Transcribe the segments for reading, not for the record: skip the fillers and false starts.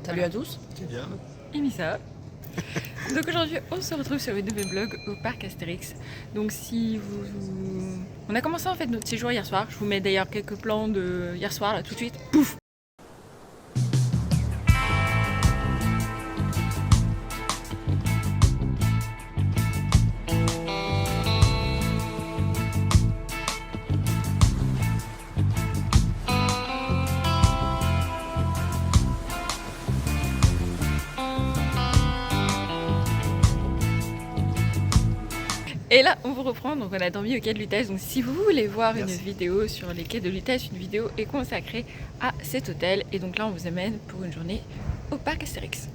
Salut à tous. C'est bien. Et Missa. Donc aujourd'hui on se retrouve sur une nouvelle vlog au parc Astérix. Donc si vous... On a commencé en fait notre séjour hier soir. Je vous mets d'ailleurs quelques plans de hier soir là tout de suite. Pouf. Et là on vous reprend, donc on a dormi au quai de Lutèce. Donc si vous voulez voir une vidéo sur les quais de Lutèce, une vidéo est consacrée à cet hôtel. Et donc là on vous amène pour une journée au parc Astérix.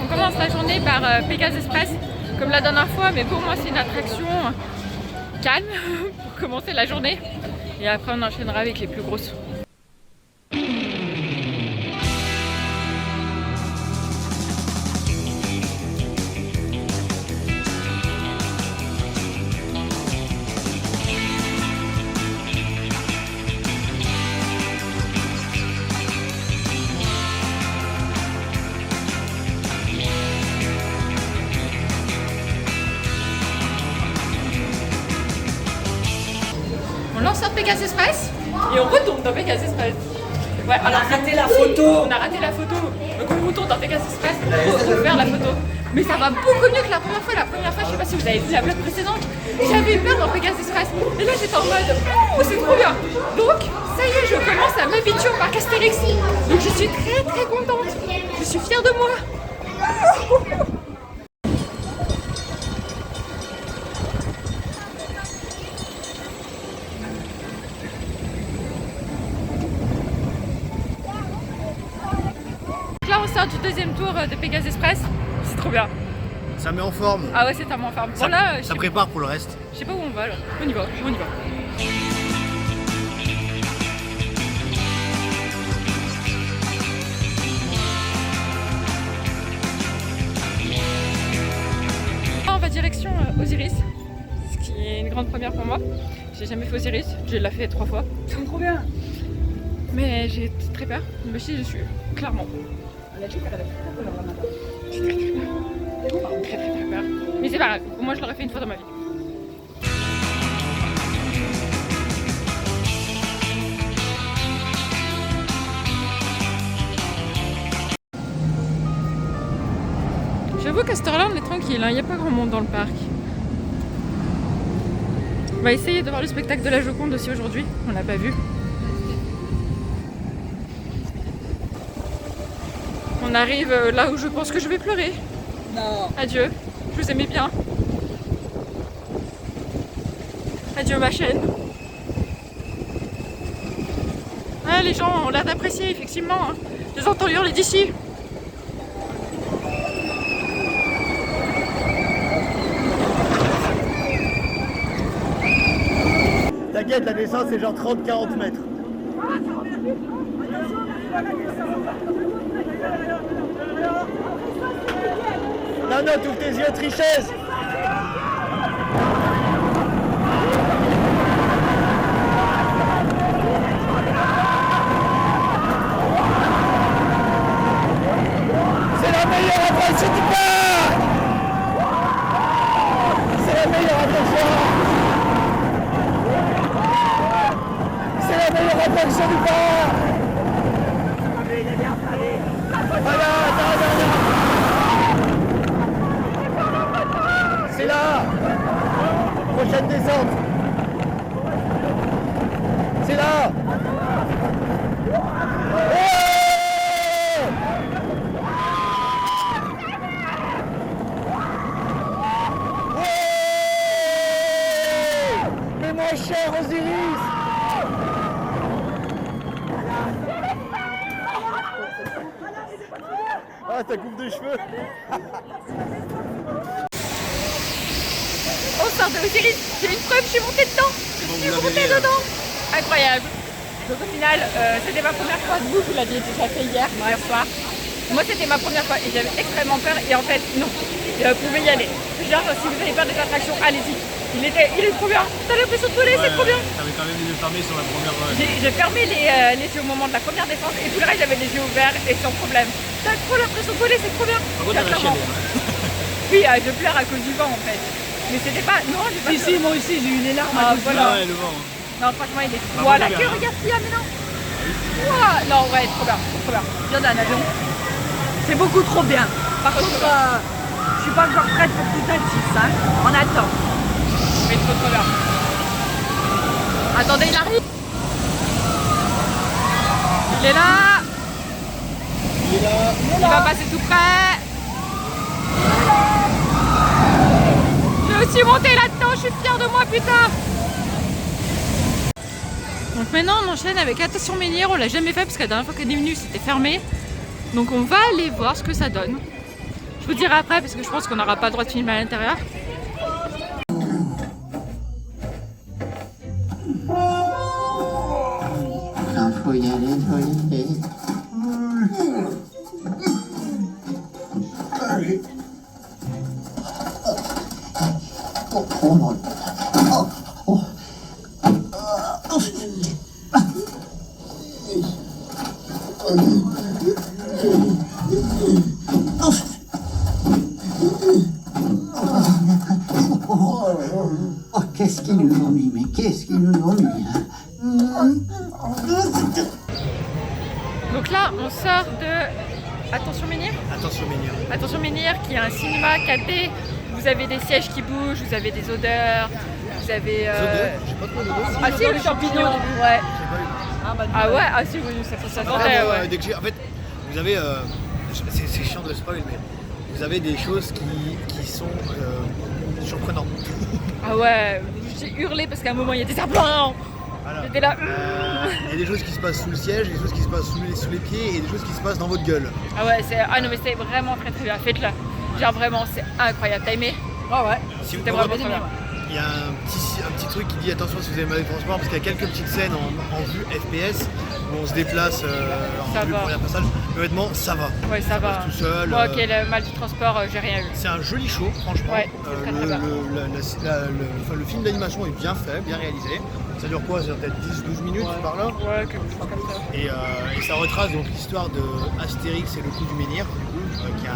On commence la journée par Pégase Express, comme la dernière fois, mais pour moi c'est une attraction calme pour commencer la journée. Et après on enchaînera avec les plus grosses. On lance sur Pégase Express et on retourne dans Pégase Express. Ouais, On a raté la photo. On a raté la photo. Donc on retourne dans Pégase Express pour faire la photo. Mais ça va beaucoup mieux que la première fois. La première fois, je sais pas si vous avez vu la vlog précédente, j'avais peur dans Pégase Express. Et là j'étais en mode oh c'est trop bien. Donc ça y est, je commence à m'habituer au parc Astérix. Donc je suis très très contente. Je suis fière de moi. Là on sort du deuxième tour de Pégase Express. C'est trop bien. Ça met en forme. Ah ouais, c'est tellement ferme. Ça, Bon là, ça prépare pour le reste. je sais pas où on va là. On y va, on y va. Là, on va direction Osiris, ce qui est une grande première pour moi. J'ai jamais fait Osiris, je l'ai fait 3 fois. C'est trop bien. Mais j'ai très peur, mais si je suis, clairement. Elle a dit qu'elle avait très peur, la madame. J'ai très très peur. Très très très peur. Mais c'est pas grave, au moins je l'aurais fait une fois dans ma vie. J'avoue qu'à cette heure-là on est tranquille, il n'y a pas grand monde dans le parc. On va essayer de voir le spectacle de la Joconde aussi aujourd'hui, on l'a pas vu. On arrive là où je pense que je vais pleurer. Non. Adieu, je vous aimais bien. Adieu ma chaîne. Ouais, les gens ont l'air d'apprécier effectivement. Hein. Je les entends hurler d'ici. T'inquiète, la descente c'est genre 30-40 mètres. Non, non, t'ouvres tes yeux, tricheuse. C'est la meilleure attraction du parc. C'est la meilleure attraction. C'est la meilleure attraction du parc. Voilà, attends. C'est là. Prochaine descente. C'est là. Ouais. Ah, ta coupe de cheveux. On sort de Osiris, j'ai une preuve, je suis montée dedans. Je suis montée dedans. Incroyable. Donc au final, c'était ma première fois debout, vous l'aviez déjà fait hier soir. Moi c'était ma première fois et j'avais extrêmement peur et en fait non, vous pouvez y aller. Genre si vous avez peur des attractions, allez-y. Il est trop bien. T'as l'impression de voler, c'est trop bien. T'avais quand même les yeux fermés sur la première. J'ai fermé les yeux au moment de la première défense et tout le reste j'avais les yeux ouverts et sans problème. T'as trop l'impression de voler, c'est trop bien. Par contre, t'as chialé. Oui, je pleure à cause du vent en fait. Mais c'était pas. Non, j'ai pas. Si, moi aussi, j'ai eu les larmes. Ah, voilà. Ouais, le vent. Non, franchement, il est. Bah, Voilà, moi, que regarde ce qu'il y a maintenant. Ouah. Non, ouais, trop bien, trop bien. Viens d'un avion. C'est beaucoup trop bien. Par contre, je suis pas encore prête pour tout un 6, hein. On attend. Mais trop bien. Attendez, il arrive. Il est là. Il va passer tout près. Je suis montée là-dedans, je suis fière de moi, putain. Donc maintenant on enchaîne avec Attention Menhir, on l'a jamais fait parce que la dernière fois qu'elle est venue c'était fermé. Donc on va aller voir ce que ça donne. Je vous dirai après parce que je pense qu'on n'aura pas le droit de filmer à l'intérieur. Faut y aller, faut y aller. Oh non. Oh. Oh, qu'est-ce qu'ils nous ont mis, mais qu'est-ce qu'ils nous ont mis, hein? Donc là on sort de Attention Menhir. Attention, Menhir. Attention Menhir qui est un cinéma 4D. Vous avez des sièges qui bougent, vous avez des odeurs, vous avez... J'ai pas trop d'odeur. Ah si, le champignon, ouais. Ah ouais, ah si, oui, ça sentait, ouais. Dès que en fait, vous avez... c'est chiant de spoil, mais vous avez des choses qui sont surprenantes. Ah ouais, j'ai hurlé parce qu'à un moment il y a des serpents. Voilà. J'étais là. Il y a des choses qui se passent sous le siège, des choses qui se passent sous les pieds et des choses qui se passent dans votre gueule. Ah ouais, ah non mais c'est vraiment très très bien, faites-le. Genre vraiment, c'est incroyable, t'as aimé? Ah ouais. Si vous C'était vraiment très bien. Il y a un petit truc qui dit attention si vous avez mal de transport parce qu'il y a quelques petites scènes en vue FPS où on se déplace en vue première passage. Mais honnêtement, ça va. Ouais, ça va. passe tout seul. Moi, ok, le mal du transport, j'ai rien eu. C'est un joli show, franchement. Ouais, c'est très, très bien. Le film d'animation est bien fait, bien réalisé. Ça dure quoi? Ça dure peut-être 10-12 minutes par là. Ouais, quelque chose comme ça. Et ça retrace donc l'histoire de Astérix et le coup du menhir, du coup, qui a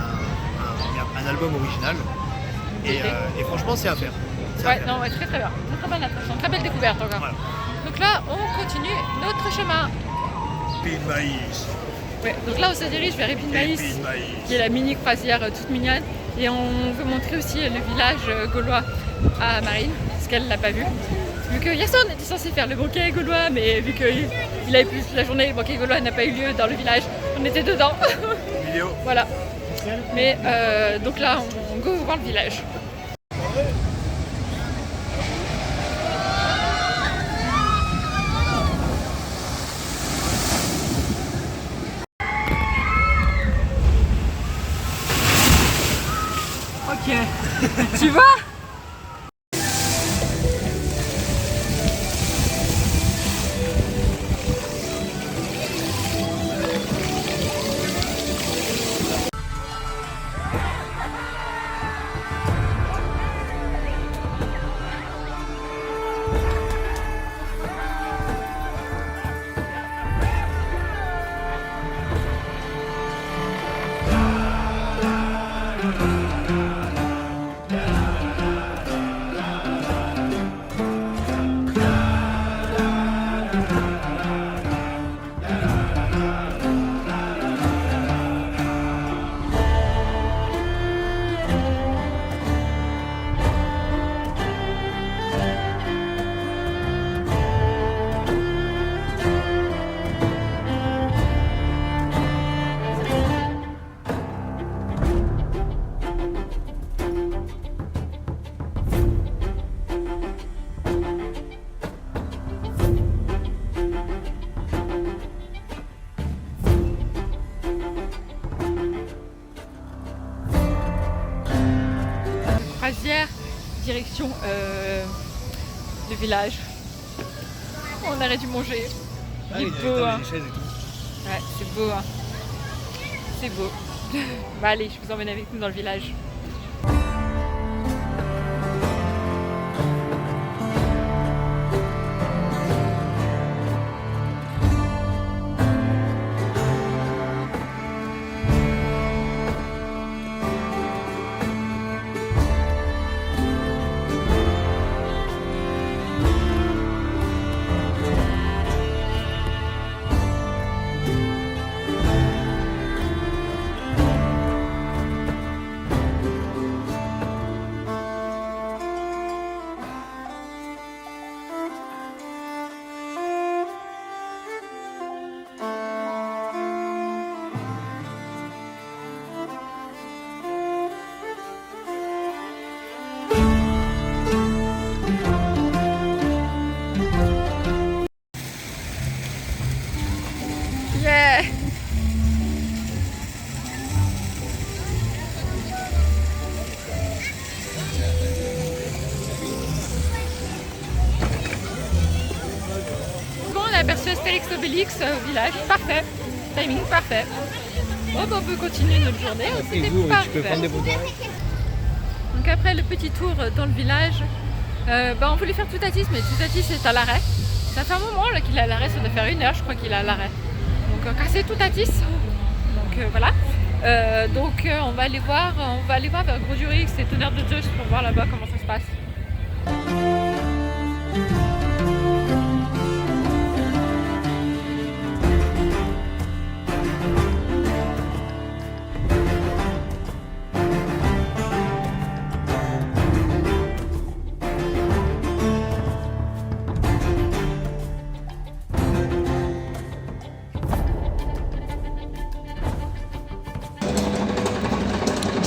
un album original. Et franchement, c'est à faire. Ouais, non, ouais, très très bien. Très bonne attraction, très belle découverte encore. Voilà. Donc là, on continue notre chemin. Pays de maïs. Ouais, donc là, on se dirige vers Épine Maïs, Pays de maïs. qui est la mini croisière toute mignonne. Et on veut montrer aussi le village gaulois à Marine, parce qu'elle l'a pas vu. Vu que Yasson était censé faire le banquet gaulois, mais vu qu'il avait plus la journée, le banquet gaulois n'a pas eu lieu dans le village, on était dedans. Vidéo. Voilà. Mais donc là, on go voir le village. Ok. Tu vois? croisière, direction le village. On aurait dû manger. Ah, Il il est y beau, a hein. des chaises et tout. Ouais, c'est beau, hein. C'est beau. Bah allez, je vous emmène avec nous dans le village. Yeah! Bon, on a aperçu Astérix Obélix au village, parfait, timing parfait. Bon, bah, on peut continuer notre journée, c'était parfait. Donc après le petit tour dans le village, on voulait faire Toutatis, mais Toutatis est à l'arrêt. Ça fait un moment là qu'il est à l'arrêt, ça doit faire 1 heure je crois qu'il est à l'arrêt. Donc casser Toutatis, donc voilà. On va aller voir vers Gros Durix et Tonnerre de Zeus pour voir là-bas comment ça se passe.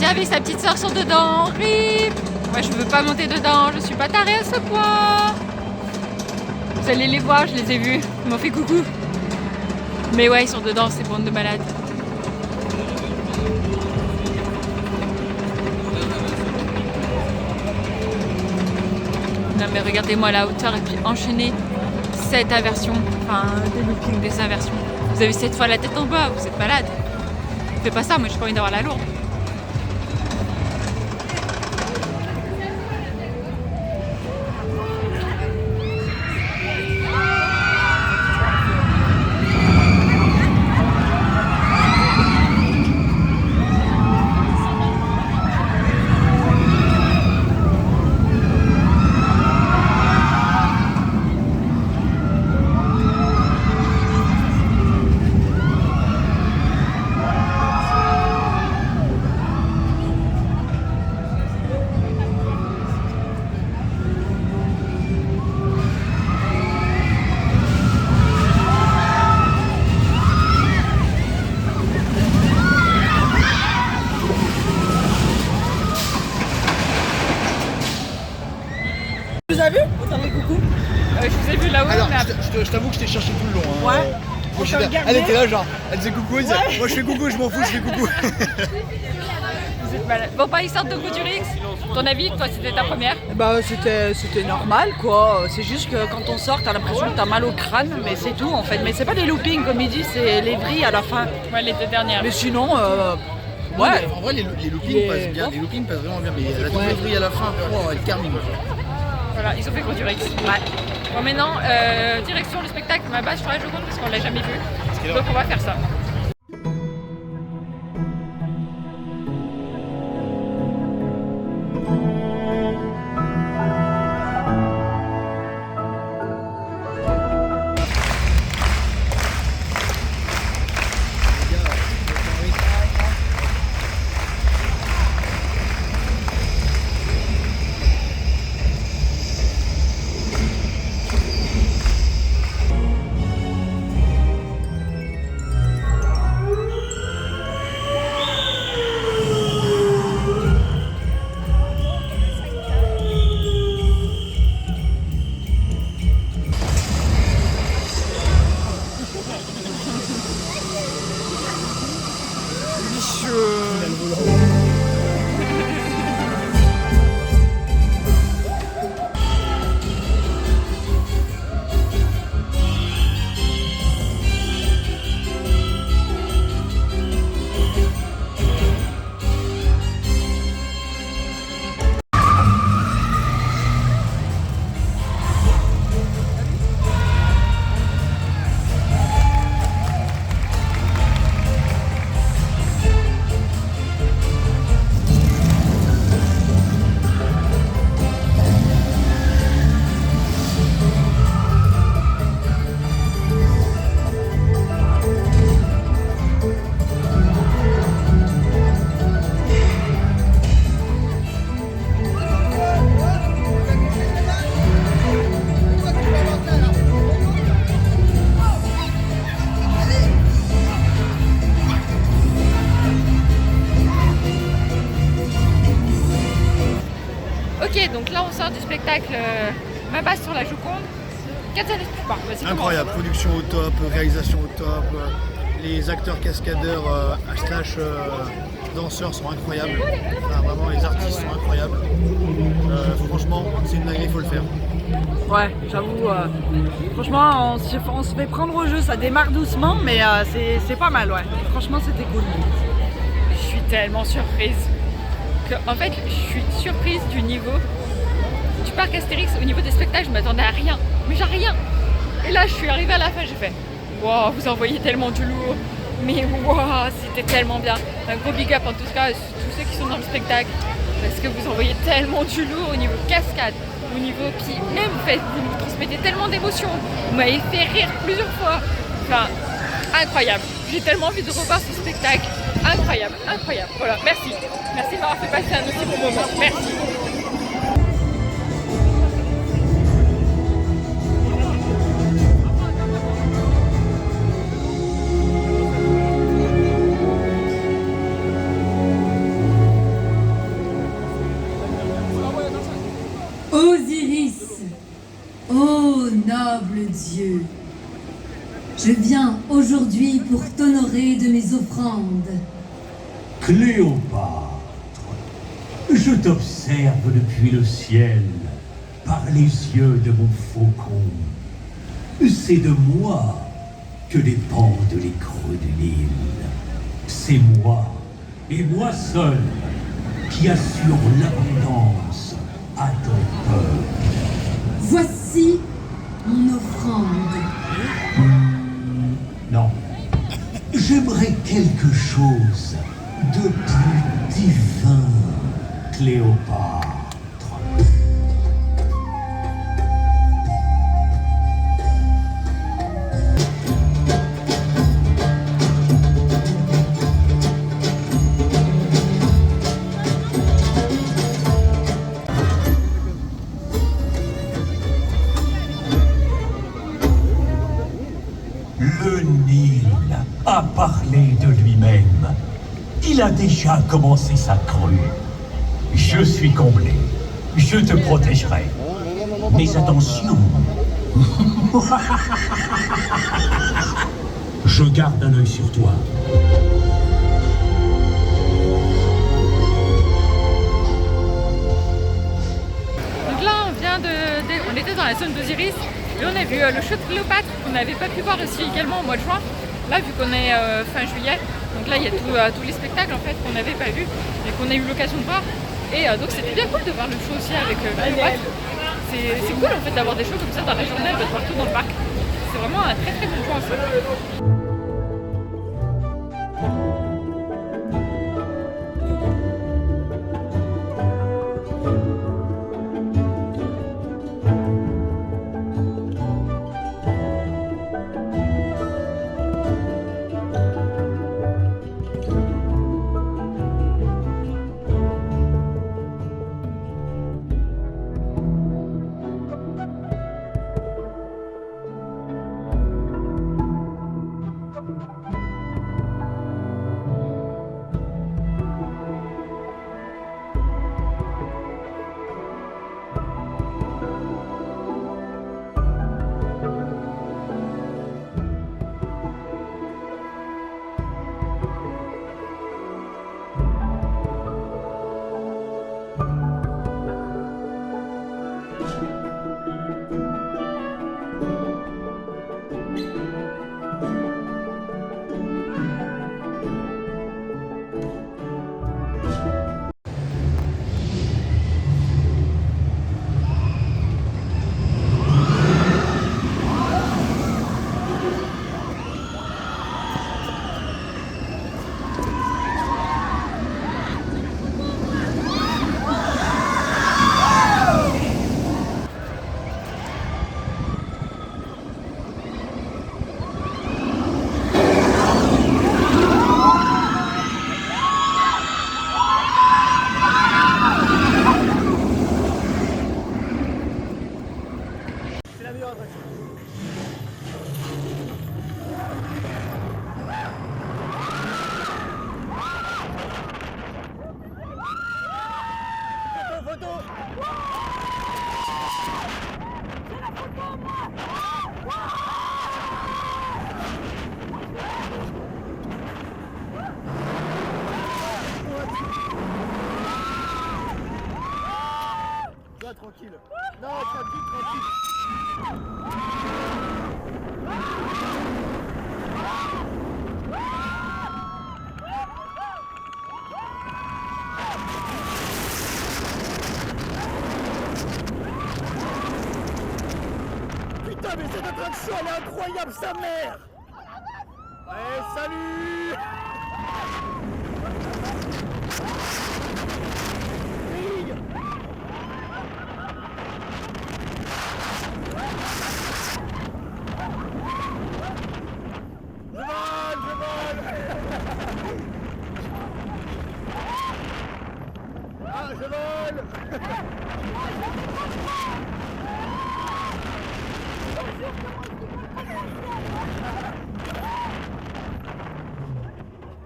J'avais sa petite sœur sont dedans, rip. Moi je veux pas monter dedans, je suis pas tarée à ce point. Vous allez les voir, je les ai vus, ils m'ont fait coucou. Mais ouais, ils sont dedans, ces bandes de malades. Non mais regardez-moi la hauteur et puis enchaîner cette inversion, enfin des loopings, des inversions. Vous avez 7 fois la tête en bas, vous êtes malade. Fais pas ça, moi j'ai pas envie d'avoir la lourde. Tu nous as vu? On t'a fait coucou. Je vous ai vu là-haut. Alors, je t'avoue que je t'ai cherché tout le long. Hein. Ouais. Moi, elle était là, genre, elle disait coucou, elle disait, moi je fais coucou, je m'en fous, je fais coucou. Vous êtes malade. Bon, pas histoire de Gros Durix. Ton avis, toi, c'était ta première? Bah c'était normal quoi, c'est juste que quand on sort t'as l'impression que t'as mal au crâne, mais c'est tout en fait. Mais c'est pas des loopings comme il dit, c'est les vrilles à la fin. Ouais, les 2 dernières. Mais sinon, Ouais. En vrai, les loopings passent bien, les loopings passent vraiment bien, mais la double vrille à la fin, elle termine. Voilà, ils ont fait Gros Durix. Ouais. Bon, maintenant, direction le spectacle, ma base sur la Joconde parce qu'on l'a jamais vu. Donc on va faire ça. on sort du spectacle Ma base sur la Joconde, 4 années plus tard. Incroyable, production au top, réalisation au top, les acteurs cascadeurs slash danseurs sont incroyables. Enfin, vraiment, les artistes sont incroyables. Franchement, c'est une dinguerie, il faut le faire. Ouais, j'avoue, franchement, on se fait prendre au jeu, ça démarre doucement, mais c'est pas mal, ouais. Franchement, c'était cool. Je suis tellement surprise. En fait, je suis surprise du niveau du parc Astérix. Au niveau des spectacles, je m'attendais à rien, mais j'ai rien. Et là, je suis arrivée à la fin, j'ai fait wow, vous envoyez tellement du lourd, mais wow, c'était tellement bien. Un gros big up en tout cas à tous ceux qui sont dans le spectacle, parce que vous envoyez tellement du lourd au niveau cascade, au niveau puis même vous nous transmettez tellement d'émotions. Vous m'avez fait rire plusieurs fois. Enfin, incroyable. J'ai tellement envie de revoir ce spectacle. Incroyable, incroyable. Voilà, merci. Merci de m'avoir fait passer un aussi bon moment. Merci. Osiris, ô noble Dieu, je viens aujourd'hui pour t'honorer de mes offrandes. Cléopâtre, je t'observe depuis le ciel, par les yeux de mon faucon. C'est de moi que dépendent les creux du Nil. C'est moi, et moi seul, qui assure l'abondance à ton peuple. Voici mon offrande. Non. J'aimerais quelque chose de plus divin, Cléopâtre. Le Nil a parlé de lui-même. Il a déjà commencé sa crue. Je suis comblé. Je te protégerai. Mais attention. Je garde un œil sur toi. Donc là, on était dans la zone d'Osiris. Et on a vu le show de Cléopâtre qu'on n'avait pas pu voir aussi également au mois de juin. Là, vu qu'on est fin juillet, donc là il y a tous les spectacles en fait qu'on n'avait pas vus et qu'on a eu l'occasion de voir. Et donc c'était bien cool de voir le show aussi avec Cléopâtre. C'est cool en fait d'avoir des shows comme ça dans la journée, de partout dans le parc. C'est vraiment un très très bon point ça. tranquille. Non, tranquille. Putain, mais cette attraction, elle est incroyable, sa mère! Ouais, salut! Je vole! Ah, je vole!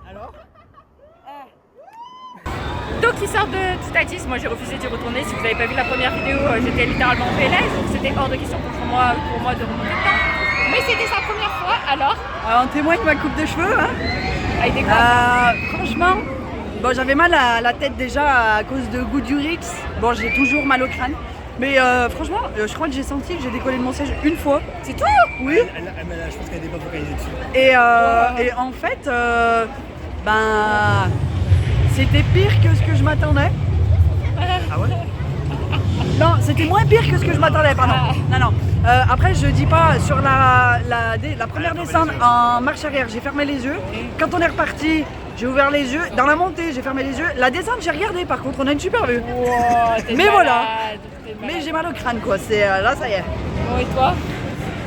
Alors? Donc ils sortent de Titatis, moi j'ai refusé d'y retourner. Si vous n'avez pas vu la première vidéo, j'étais littéralement en PLS, donc c'était hors de question pour moi de remonter dedans. Mais c'était sa première fois, alors En témoigne ma coupe de cheveux. Hein. avec des quoi Franchement, bon, j'avais mal à la tête déjà à cause de Goudurix. Bon, j'ai toujours mal au crâne. Mais franchement, je crois que j'ai senti que j'ai décollé de mon siège une fois. C'est tout? Oui. Je pense qu'elle n'est pas focalisée dessus. Et en fait, ben, c'était pire que ce que je m'attendais. Ah ouais? Non, c'était moins pire que ce que je m'attendais, pardon. Non. Après, je dis pas, sur la première descente en marche arrière, j'ai fermé les yeux. Quand on est reparti, j'ai ouvert les yeux. Dans la montée, j'ai fermé les yeux. La descente, j'ai regardé, par contre, on a une super vue. Wow, Mais voilà. Mais j'ai mal au crâne, quoi. Là, ça y est. Bon, et toi?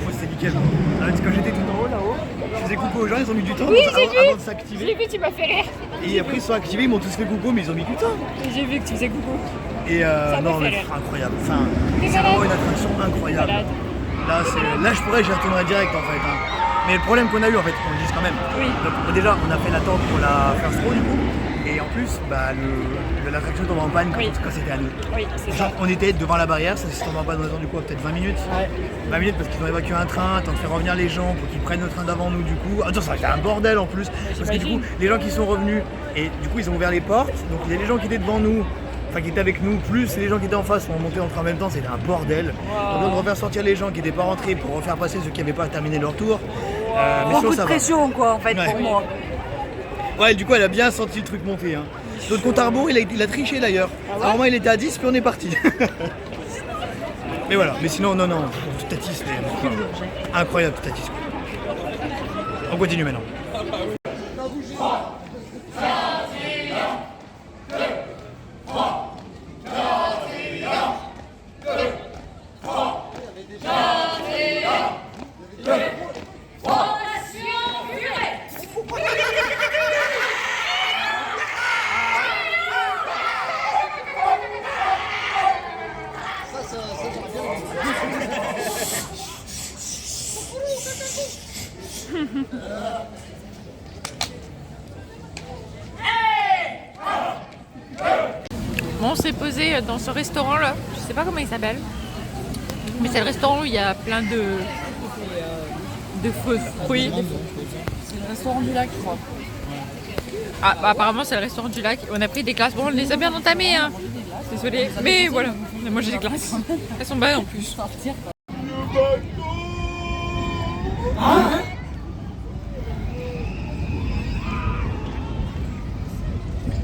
Moi, c'était nickel. Quand j'étais tout en haut, là-haut, je faisais coucou aux gens, ils ont mis du temps Oui, j'ai avant vu. de Je l'ai s'activer. vu, tu m'as fait rire. Et après, ils sont activés, ils m'ont tous fait coucou, mais ils ont mis du temps. J'ai vu que tu faisais coucou. Et m'a non, fait mais rire. incroyable. Enfin, T'es c'est malade. vraiment une attraction incroyable. Malade. Là, je pourrais, j'y retournerai direct en fait. Hein. Mais le problème qu'on a eu, en fait, on le dise quand même. Oui. Donc, déjà, on a fait l'attente pour la first row du coup. Et en plus, bah, l'attraction tombe en panne quand c'était à nous. Oui, c'est ça. Genre, on était devant la barrière, ça s'est tombé en panne, on a attendu quoi, peut-être 20 minutes. 20 minutes parce qu'ils ont évacué un train, tant de faire revenir les gens pour qu'ils prennent le train d'avant nous du coup. Attends, ça a été un bordel en plus. Parce que du coup, les gens qui sont revenus, et du coup ils ont ouvert les portes, donc il y a les gens qui étaient devant nous, enfin qui étaient avec nous, plus les gens qui étaient en face sont montés en même temps, c'était un bordel. On doit refaire sortir les gens qui n'étaient pas rentrés pour refaire passer ceux qui n'avaient pas terminé leur tour. Mais Beaucoup sinon, de ça va. pression, quoi, en fait, Ouais. pour moi. Ouais, du coup, elle a bien senti le truc monter. Hein. Notre compte à rebours, il a triché d'ailleurs. Normalement, il était à 10, puis on est parti. Mais voilà, mais sinon, non, Titatis, c'était incroyable, Titatis. On continue maintenant. Bon, on s'est posé dans ce restaurant là, je sais pas comment il s'appelle, mais c'est le restaurant où il y a plein de fruits. C'est le restaurant du lac, je crois. Ah, bah, apparemment c'est le restaurant du lac. On a pris des glaces, bon on les a bien entamées hein. Désolée, mais voilà, on a mangé des glaces. Elles sont bonnes en plus.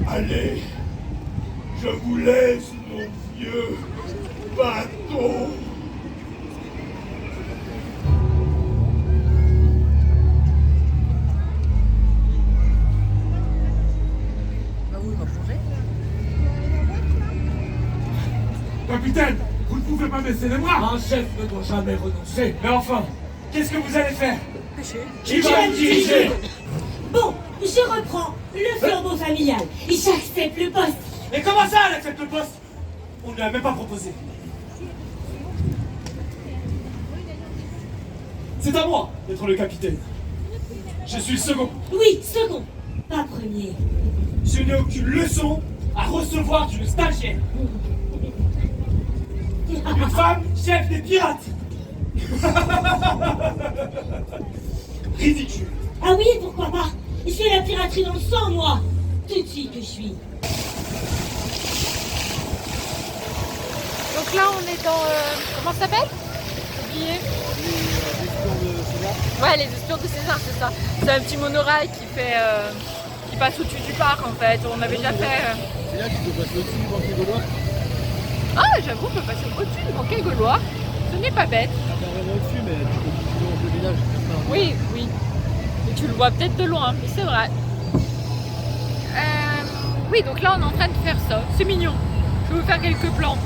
Allez, je vous laisse mon vieux bateau. Bah oui, on va plonger. Capitaine, vous ne pouvez pas baisser les bras. Un chef ne doit jamais renoncer. Mais enfin, qu'est-ce que vous allez faire? Pêcher. Qui va me diriger? Bon, je reprends le flambeau familial. J'accepte le poste. Mais comment ça, elle accepte le poste? On ne lui a même pas proposé. C'est à moi d'être le capitaine. Je suis le second. Oui, second, pas premier. Je n'ai aucune leçon à recevoir d'une stagiaire. Une femme chef des pirates. Ridicule. Ah oui, pourquoi pas? J'ai la piraterie dans le sang, moi. Tout de suite que je suis. Donc là, on est dans... comment ça s'appelle? J'ai oublié. Les espions de César. Ouais, les espions de César, c'est ça. C'est un petit monorail qui fait... qui passe au-dessus du parc, en fait. On avait déjà fait... C'est là que tu peux passer au-dessus du banquet gaulois. Ah, j'avoue, on peut passer au-dessus du banquet gaulois. Ce n'est pas bête. Pas vraiment au-dessus, mais tu peux visiter le village. Oui, oui. Et tu le vois peut-être de loin, mais c'est vrai. Oui, donc là, on est en train de faire ça. C'est mignon. Je vais vous faire quelques plans.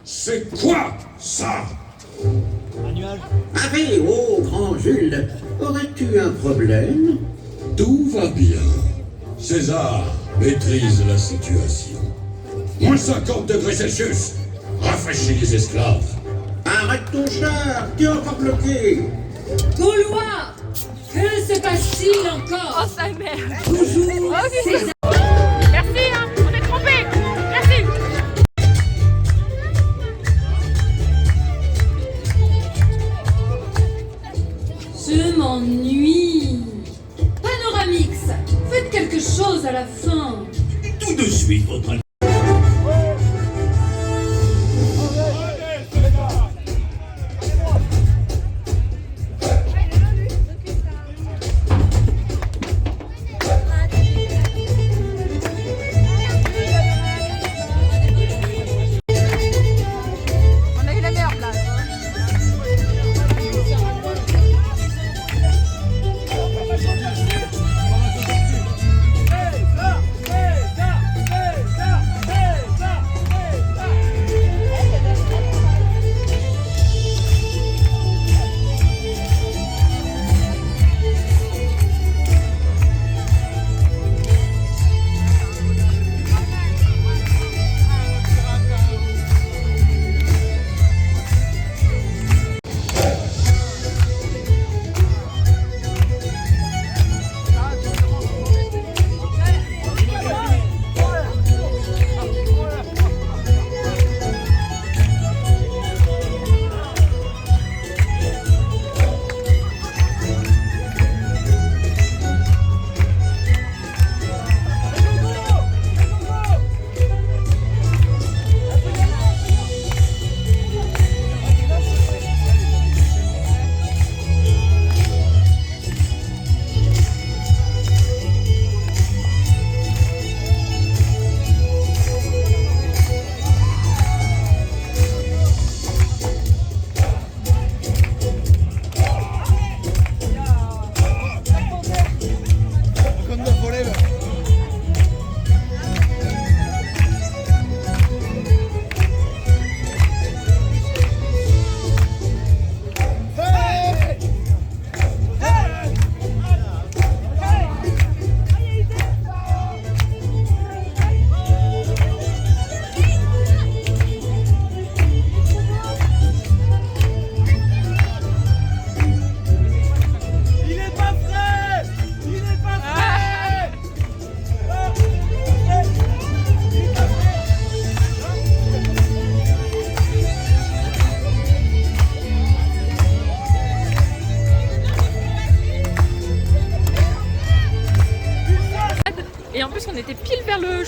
C'est quoi ça? Un nuage. Arrête, oh, grand Jules, aurais-tu un problème? Tout va bien. César maîtrise la situation. Moins 50 degrés Celsius. Rafraîchis les esclaves. Arrête ton char, tu es encore bloqué. Gaulois, que se passe-t-il encore? Oh, sa mère. Toujours Oh, c'est César. Merci, hein. On est trompés. Merci. Je m'ennuie. Panoramix, faites quelque chose à la fin. Tout de suite, votre Altesse. On a eu la meilleure place.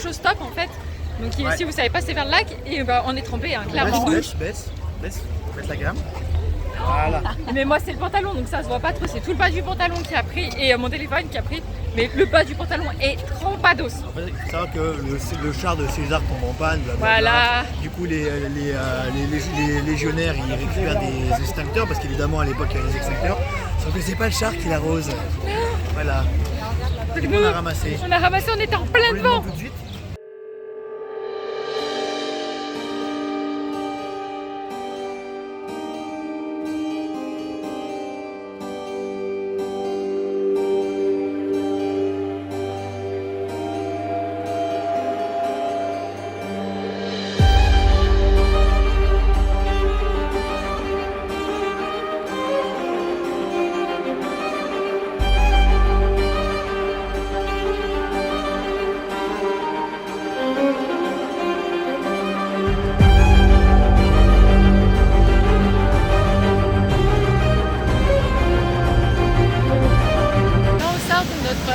au stop en fait. Donc si vous savez pas, c'est vers le lac et bah, on est trempé, hein, clairement. Baisse la gamme. Voilà. Mais moi c'est le pantalon, donc ça se voit pas trop. C'est tout le bas du pantalon qui a pris et mon téléphone qui a pris. Mais le bas du pantalon est trempados. En fait, il faut savoir que le char de César tombe en panne. Voilà. Du coup, les légionnaires ils récupèrent des extincteurs parce qu'évidemment à l'époque il y avait des extincteurs. Sauf que c'est pas le char qui l'arrose. Voilà. Donc on a ramassé. On était en plein vent. Tout de suite.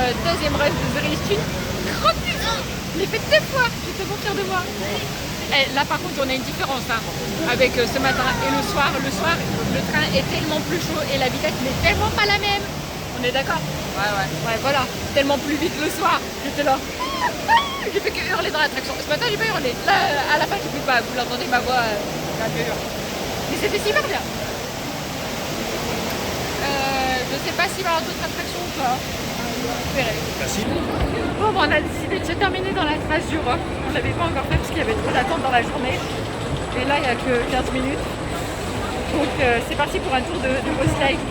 Deuxième rêve de Zurich, une grande maison. Je l'ai fait 2 fois, je te confirme de moi. Et là par contre on a une différence hein, avec ce matin et le soir. Le soir le train est tellement plus chaud et la vitesse n'est tellement pas la même. On est d'accord? Ouais voilà, tellement plus vite le soir. J'étais là. J'ai fait que hurler dans l'attraction. Ce matin j'ai pas hurlé. Là à la fin je peux pas, vous l'entendez ma voix mais c'était super bien. Je sais pas s'il va y avoir d'autres attractions ou pas. Vous verrez. Facile. Bon, on a décidé de se terminer dans la trace du rock. On ne l'avait pas encore fait parce qu'il y avait trop d'attente dans la journée. Et là, il n'y a que 15 minutes. Donc, c'est parti pour un tour de Boss Lake.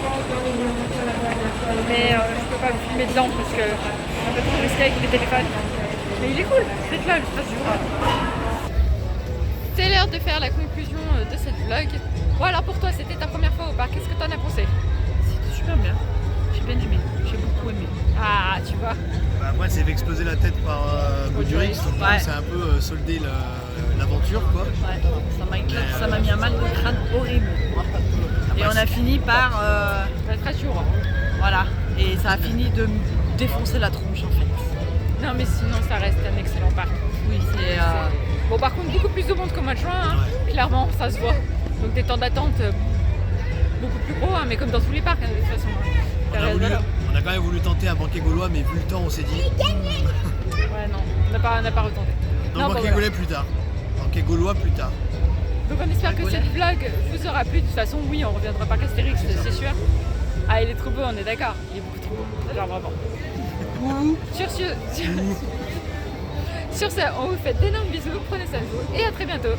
Mais je ne peux pas vous filmer dedans parce que un peu trop risqué avec les téléphones. Mais il est cool. C'est là, le trace du rock. C'est l'heure de faire la conclusion de cette vlog. Bon, alors pour toi, c'était ta première fois au parc. Qu'est-ce que tu en as pensé? C'était super bien. J'ai bien aimé. J'ai beaucoup aimé. Ah, tu vois. Bah, moi, c'est fait exploser la tête par Godurix, donc c'est un peu soldé l'aventure quoi. Ouais, ça m'a mis un mal de crâne horrible. Et on a fini par. La trace du rock. Voilà. Et ça a fini de me défoncer la tronche en fait. Non, mais sinon, ça reste un excellent parc. Oui, c'est. Bon, par contre, beaucoup plus de monde qu'au mois de juin, hein. Clairement, ça se voit. Donc des temps d'attente beaucoup plus gros, hein, mais comme dans tous les parcs, hein, de toute façon. On a quand même voulu tenter un banquet gaulois, mais vu le temps, on s'est dit. Ouais, non, on n'a pas retenté. Non, banquet gaulois plus tard. Banquet gaulois plus tard. Donc on espère que cette vlog vous aura plu. De toute façon, oui, on reviendra pas qu'Astérix, c'est sûr. Ah, il est trop beau, on est d'accord. Il est beaucoup trop beau. Genre vraiment. Sur ce, on vous fait d'énormes bisous. Prenez soin de vous et à très bientôt.